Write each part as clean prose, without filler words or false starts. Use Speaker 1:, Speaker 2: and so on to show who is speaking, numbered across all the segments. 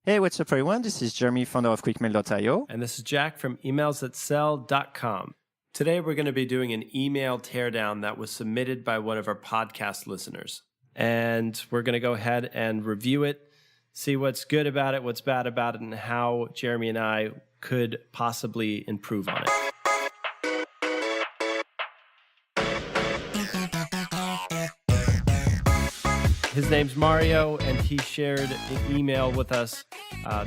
Speaker 1: Hey, what's up, everyone? This is Jeremy, founder of QuickMail.io.
Speaker 2: And this is Jack from emailsthatsell.com. Today, we're going to be doing an email teardown that was submitted by one of our podcast listeners. And we're going to go ahead and review it, see what's good about it, what's bad about it, and how Jeremy and I could possibly improve on it. His name's Mario, and he shared an email with us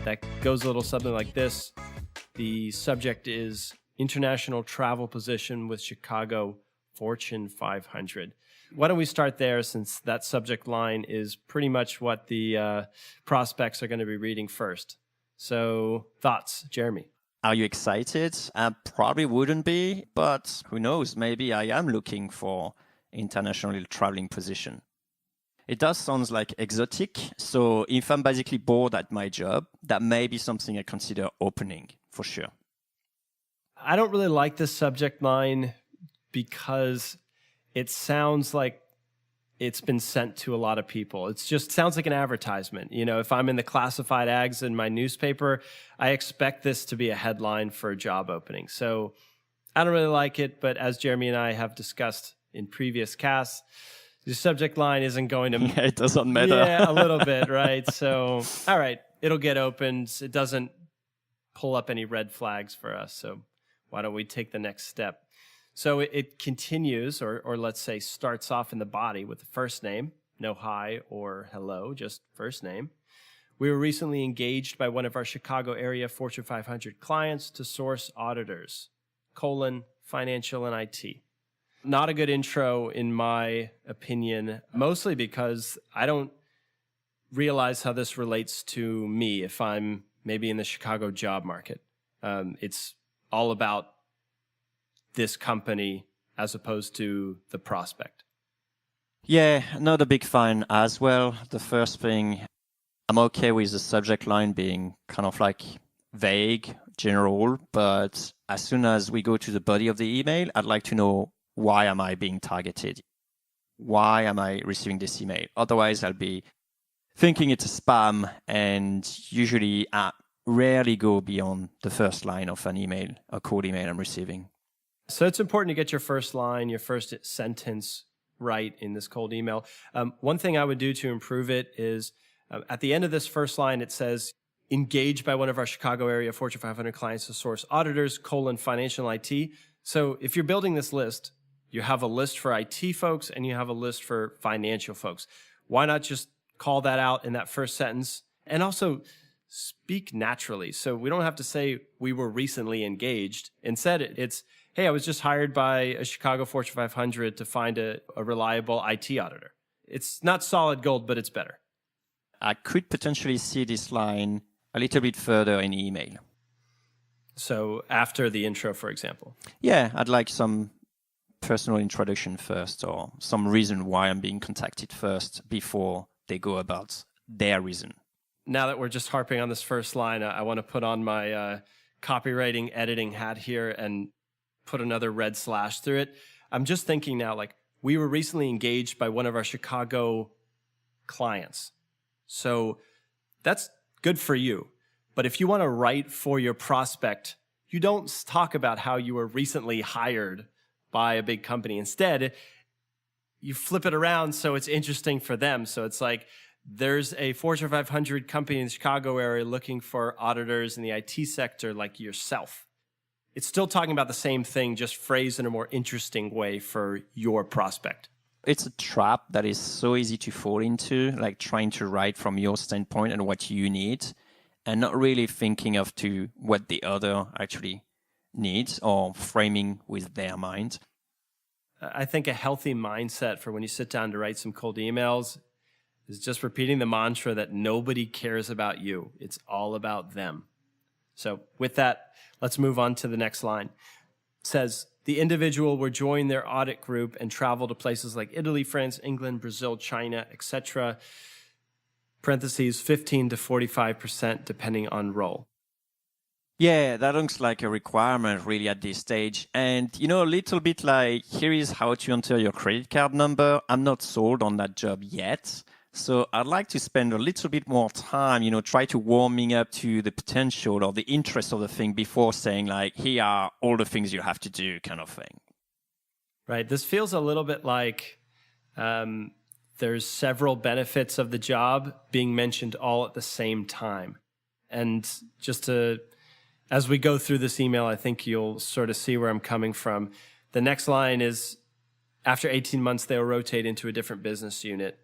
Speaker 2: that goes a little something like this. The subject is international travel position with Chicago Fortune 500. Why don't we start there, since that subject line is pretty much what the prospects are going to be reading first. So, thoughts, Jeremy?
Speaker 1: Are you excited? I probably wouldn't be, but who knows? Maybe I am looking for international traveling position. It does sound like exotic, so if I'm basically bored at my job, that may be something I consider opening, for sure.
Speaker 2: I don't really like this subject line because it sounds like it's been sent to a lot of people. It just sounds like an advertisement. You know, if I'm in the classified ads in my newspaper, I expect this to be a headline for a job opening. So I don't really like it, but as Jeremy and I have discussed in previous casts, the subject line isn't going to...
Speaker 1: Yeah, it doesn't matter.
Speaker 2: Yeah, a little bit, right? So, all right, it'll get opened. It doesn't pull up any red flags for us. So why don't we take the next step? So it continues, or let's say starts off in the body with the first name, no hi or hello, just first name. We were recently engaged by one of our Chicago area Fortune 500 clients to source auditors, financial and IT. Not a good intro, in my opinion, mostly because I don't realize how this relates to me if I'm maybe in the Chicago job market. It's all about this company as opposed to the prospect.
Speaker 1: Yeah, not a big fan as well. The first thing, I'm okay with the subject line being kind of like vague, general, but as soon as we go to the body of the email, I'd like to know, why am I being targeted? Why am I receiving this email? Otherwise, I'll be thinking it's a spam, and usually I rarely go beyond the first line of an email, a cold email I'm receiving.
Speaker 2: So it's important to get your first line, your first sentence right in this cold email. One thing I would do to improve it is at the end of this first line, it says, engaged by one of our Chicago area Fortune 500 clients to source auditors, financial IT. So if you're building this list, you have a list for IT folks and you have a list for financial folks. Why not just call that out in that first sentence? And also speak naturally. So we don't have to say we were recently engaged. Instead, it's, hey, I was just hired by a Chicago Fortune 500 to find a reliable IT auditor. It's not solid gold, but it's better.
Speaker 1: I could potentially see this line a little bit further in email.
Speaker 2: So after the intro, for example.
Speaker 1: Yeah, I'd like some personal introduction first, or some reason why I'm being contacted first before they go about their reason.
Speaker 2: Now that we're just harping on this first line, I want to put on my copywriting editing hat here and put another red slash through it. I'm just thinking now, like, we were recently engaged by one of our Chicago clients. So that's good for you. But if you want to write for your prospect, you don't talk about how you were recently hired by a big company. Instead, you flip it around so it's interesting for them. So it's like, there's a Fortune 500 company in the Chicago area looking for auditors in the IT sector like yourself. It's still talking about the same thing, just phrased in a more interesting way for your prospect.
Speaker 1: It's a trap that is so easy to fall into, like trying to write from your standpoint and what you need, and not really thinking of to what the other actually needs or framing with their mind.
Speaker 2: I think a healthy mindset for when you sit down to write some cold emails is just repeating the mantra that nobody cares about you. It's all about them. So with that, let's move on to the next line. It says, the individual will join their audit group and travel to places like Italy, France, England, Brazil, China, etc. Parentheses, 15 to 45% depending on role.
Speaker 1: Yeah, that looks like a requirement really at this stage. And, you know, a little bit like, here is how to enter your credit card number. I'm not sold on that job yet. So I'd like to spend a little bit more time, try to warming up to the potential or the interest of the thing before saying like, here are all the things you have to do kind of thing.
Speaker 2: Right. This feels a little bit like there's several benefits of the job being mentioned all at the same time. And as we go through this email, I think you'll sort of see where I'm coming from. The next line is, after 18 months, they'll rotate into a different business unit.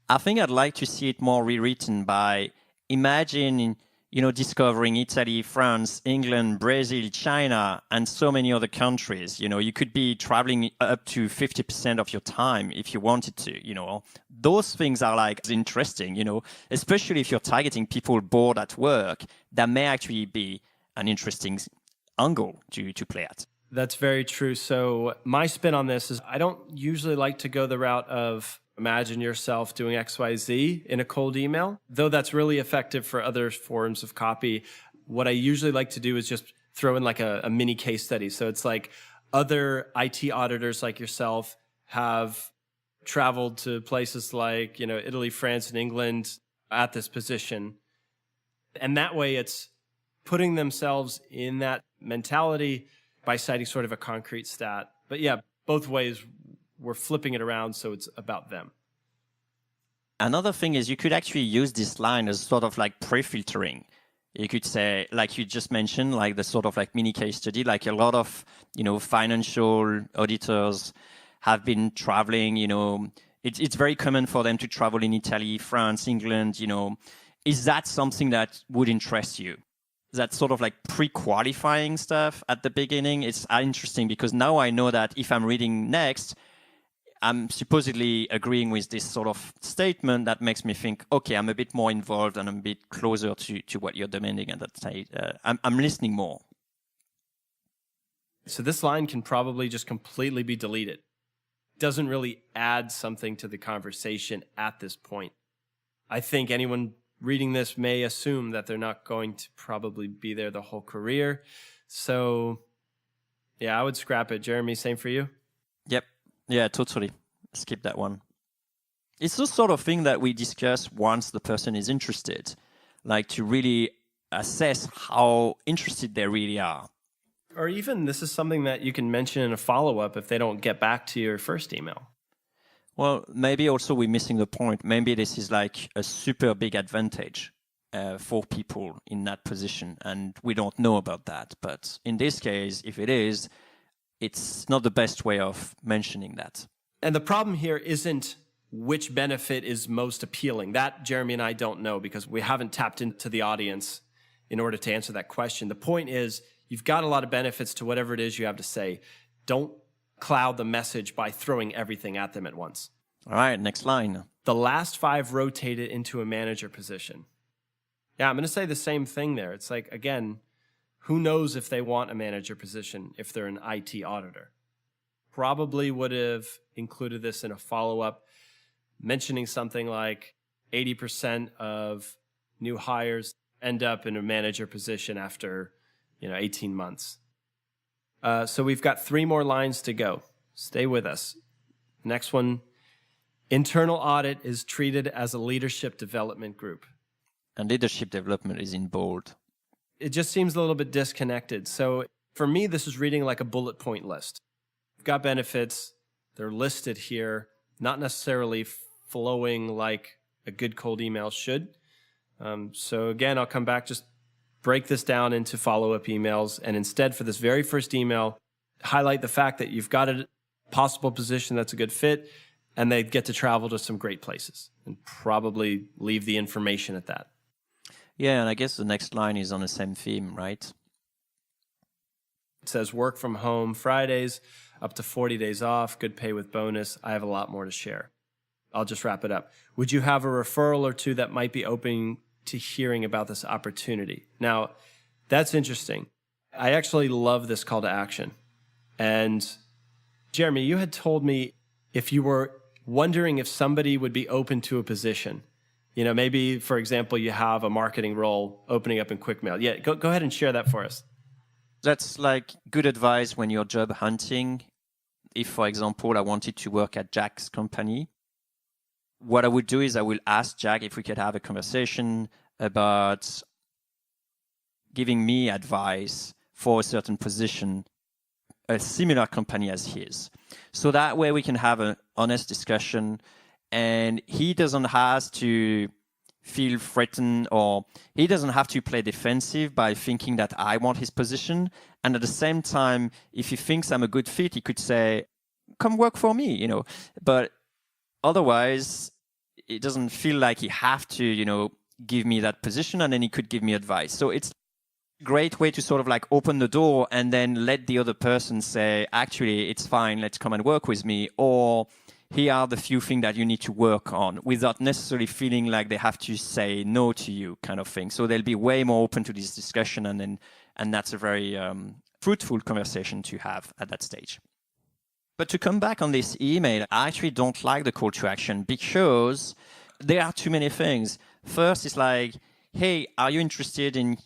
Speaker 1: I think I'd like to see it more rewritten by imagine, discovering Italy, France, England, Brazil, China, and so many other countries. You could be traveling up to 50% of your time if you wanted to, Those things are like interesting, especially if you're targeting people bored at work. That may actually be an interesting angle to play at.
Speaker 2: That's very true. So my spin on this is I don't usually like to go the route of imagine yourself doing XYZ in a cold email, though that's really effective for other forms of copy. What I usually like to do is just throw in like a mini case study. So it's like other IT auditors like yourself have traveled to places like, Italy, France, and England at this position. And that way it's putting themselves in that mentality by citing sort of a concrete stat. But yeah, both ways we're flipping it around so it's about them.
Speaker 1: Another thing is you could actually use this line as sort of like pre-filtering. You could say, like you just mentioned, like the sort of like mini case study, like a lot of, financial auditors have been traveling, it's very common for them to travel in Italy, France, England, Is that something that would interest you? That sort of like pre-qualifying stuff at the beginning, it's interesting because now I know that if I'm reading next, I'm supposedly agreeing with this sort of statement that makes me think, okay, I'm a bit more involved and I'm a bit closer to what you're demanding at that stage. I'm listening more.
Speaker 2: So this line can probably just completely be deleted. It doesn't really add something to the conversation at this point. I think anyone reading this may assume that they're not going to probably be there the whole career. So yeah, I would scrap it. Jeremy, same for you?
Speaker 1: Yep. Yeah, totally. Skip that one. It's the sort of thing that we discuss once the person is interested, like to really assess how interested they really are.
Speaker 2: Or even this is something that you can mention in a follow-up if they don't get back to your first email.
Speaker 1: Well, maybe also we're missing the point. Maybe this is like a super big advantage for people in that position, and we don't know about that. But in this case, if it is, it's not the best way of mentioning that.
Speaker 2: And the problem here isn't which benefit is most appealing. That Jeremy and I don't know because we haven't tapped into the audience in order to answer that question. The point is you've got a lot of benefits to whatever it is you have to say. Don't cloud the message by throwing everything at them at once.
Speaker 1: All right, next line.
Speaker 2: The last 5 rotated into a manager position. Yeah, I'm going to say the same thing there. It's like, again, who knows if they want a manager position if they're an IT auditor? Probably would have included this in a follow-up, mentioning something like 80% of new hires end up in a manager position after 18 months. So we've got 3 more lines to go. Stay with us. Next one, internal audit is treated as a leadership development group.
Speaker 1: And leadership development is in bold.
Speaker 2: It just seems a little bit disconnected. So for me, this is reading like a bullet point list. We've got benefits. They're listed here, not necessarily flowing like a good cold email should. So again, I'll come back, just break this down into follow-up emails. And instead, for this very first email, highlight the fact that you've got a possible position that's a good fit, and they get to travel to some great places, and probably leave the information at that.
Speaker 1: Yeah, and I guess the next line is on the same theme, right?
Speaker 2: It says work from home Fridays, up to 40 days off, good pay with bonus. I have a lot more to share. I'll just wrap it up. Would you have a referral or two that might be open to hearing about this opportunity? Now, that's interesting. I actually love this call to action. And Jeremy, you had told me if you were wondering if somebody would be open to a position, maybe, for example, you have a marketing role opening up in QuickMail. Yeah, go ahead and share that for us.
Speaker 1: That's like good advice when you're job hunting. If, for example, I wanted to work at Jack's company, what I would do is I will ask Jack if we could have a conversation about giving me advice for a certain position, a similar company as his. So that way we can have an honest discussion, and he doesn't have to feel threatened, or he doesn't have to play defensive by thinking that I want his position. And at the same time, if he thinks I'm a good fit, he could say, come work for me, But otherwise, it doesn't feel like he have to, give me that position, and then he could give me advice. So it's a great way to sort of like open the door and then let the other person say, actually, it's fine, let's come and work with me. Or here are the few things that you need to work on, without necessarily feeling like they have to say no to you, kind of thing. So they'll be way more open to this discussion, and that's a very fruitful conversation to have at that stage. But to come back on this email, I actually don't like the call to action because there are too many things. First, it's like, hey, are you interested in,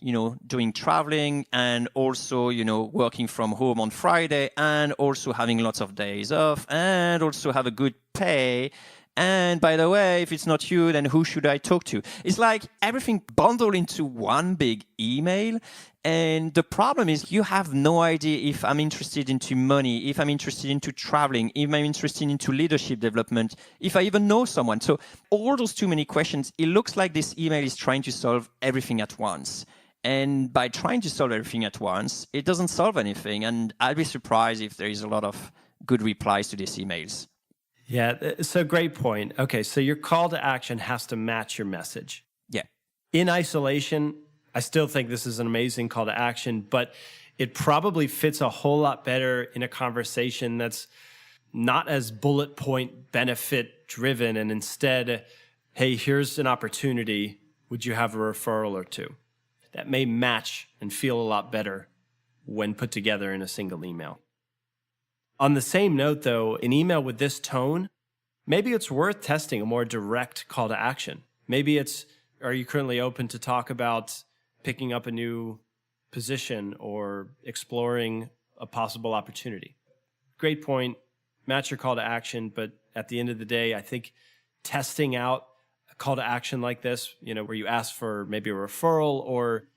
Speaker 1: doing traveling and also, working from home on Friday and also having lots of days off and also have a good pay? And by the way, if it's not you, then who should I talk to? It's like everything bundled into one big email. And the problem is you have no idea if I'm interested into money, if I'm interested into traveling, if I'm interested into leadership development, if I even know someone. So all those too many questions, it looks like this email is trying to solve everything at once. And by trying to solve everything at once, it doesn't solve anything. And I'd be surprised if there is a lot of good replies to these emails.
Speaker 2: Yeah, so great point. Okay, so your call to action has to match your message.
Speaker 1: Yeah.
Speaker 2: In isolation, I still think this is an amazing call to action, but it probably fits a whole lot better in a conversation that's not as bullet point benefit driven, and instead, hey, here's an opportunity. Would you have a referral or two? That may match and feel a lot better when put together in a single email. On the same note, though, an email with this tone, maybe it's worth testing a more direct call to action. Maybe it's, are you currently open to talk about picking up a new position or exploring a possible opportunity? Great point. Match your call to action. But at the end of the day, I think testing out a call to action like this, where you ask for maybe a referral or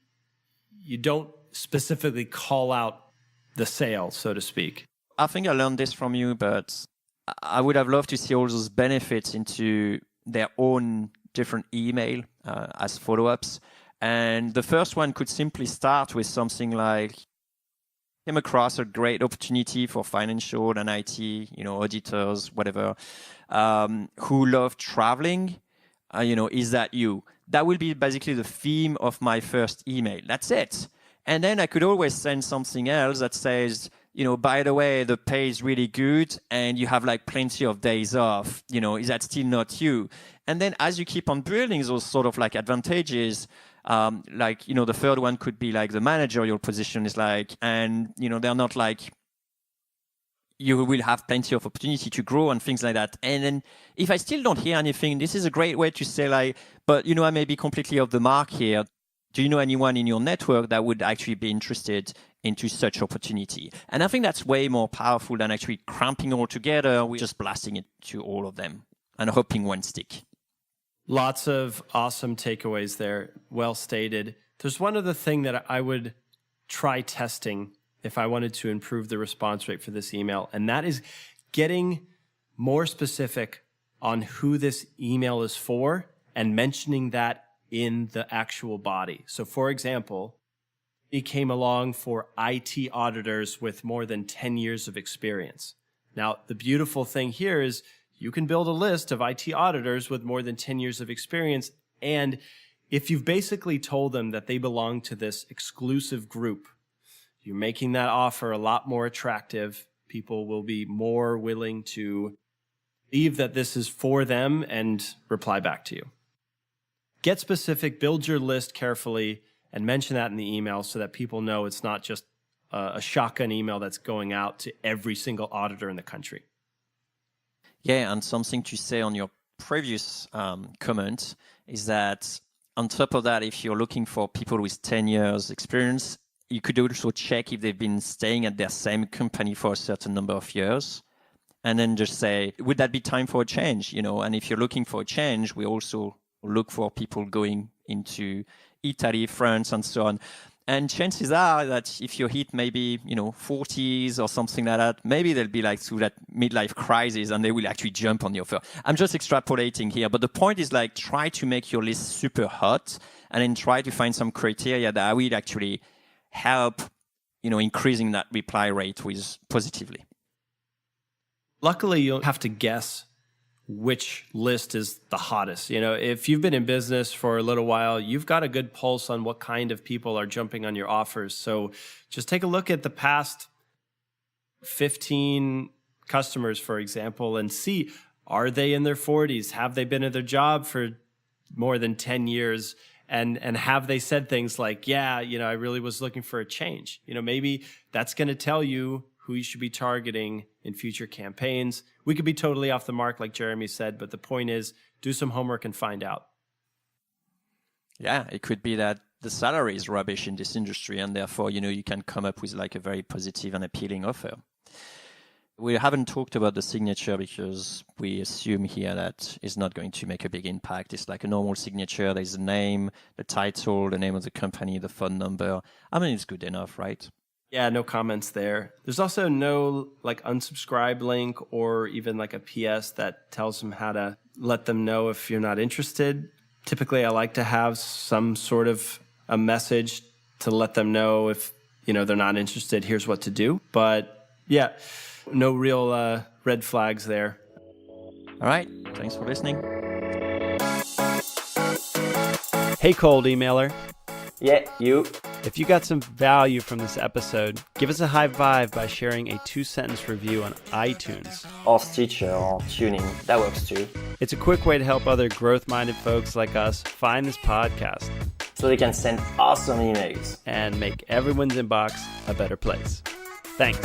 Speaker 2: you don't specifically call out the sale, so to speak.
Speaker 1: I think I learned this from you, but I would have loved to see all those benefits into their own different email as follow-ups. And the first one could simply start with something like, came across a great opportunity for financial and IT, auditors, whatever, who love traveling. Is that you? That will be basically the theme of my first email. That's it. And then I could always send something else that says, by the way, the pay is really good and you have like plenty of days off, is that still not you? And then as you keep on building those sort of like advantages, the third one could be like the managerial position is like, and, they're not like, you will have plenty of opportunity to grow and things like that. And then if I still don't hear anything, this is a great way to say like, but, I may be completely off the mark here. Do you know anyone in your network that would actually be interested into such opportunity? And I think that's way more powerful than actually cramping all together. We're just blasting it to all of them and hoping one stick.
Speaker 2: Lots of awesome takeaways there. Well stated. There's one other thing that I would try testing if I wanted to improve the response rate for this email, and that is getting more specific on who this email is for and mentioning that in the actual body. So for example, it came along for IT auditors with more than 10 years of experience. Now, the beautiful thing here is you can build a list of IT auditors with more than 10 years of experience. And if you've basically told them that they belong to this exclusive group, you're making that offer a lot more attractive. People will be more willing to believe that this is for them and reply back to you. Get specific, build your list carefully, and mention that in the email so that people know it's not just a shotgun email that's going out to every single auditor in the country.
Speaker 1: Yeah, and something to say on your previous comment is that on top of that, if you're looking for people with 10 years experience, you could also check if they've been staying at their same company for a certain number of years. and then just say, would that be time for a change? And if you're looking for a change, we also look for people going into Italy, France, and so on. And chances are that if you hit maybe, 40s or something like that, maybe they'll be like through that midlife crisis and they will actually jump on the offer. I'm just extrapolating here. But the point is like, try to make your list super hot and then try to find some criteria that will actually help, increasing that reply rate with positively.
Speaker 2: Luckily, you'll have to guess which list is the hottest. If you've been in business for a little while, you've got a good pulse on what kind of people are jumping on your offers. So just take a look at the past 15 customers, for example, and see, are they in their 40s? Have they been at their job for more than 10 years? And have they said things like, yeah, I really was looking for a change. Maybe that's going to tell you who you should be targeting in future campaigns. We could be totally off the mark, like Jeremy said, but the point is, do some homework and find out.
Speaker 1: Yeah, it could be that the salary is rubbish in this industry, and therefore, you can come up with like a very positive and appealing offer. We haven't talked about the signature because we assume here that it's not going to make a big impact. It's like a normal signature. There's a name, the title, the name of the company, the phone number. I mean, it's good enough, right?
Speaker 2: Yeah, no comments there. There's also no like unsubscribe link or even like a PS that tells them how to let them know if you're not interested. Typically, I like to have some sort of a message to let them know if, they're not interested, here's what to do. But yeah, no real red flags there.
Speaker 1: All right. Thanks for listening.
Speaker 2: Hey, cold emailer.
Speaker 3: Yeah, you.
Speaker 2: If you got some value from this episode, give us a high vibe by sharing a 2-sentence review on iTunes.
Speaker 3: Or Stitcher or Tuning. That works too.
Speaker 2: It's a quick way to help other growth-minded folks like us find this podcast.
Speaker 3: So they can send awesome emails.
Speaker 2: And make everyone's inbox a better place. Thanks.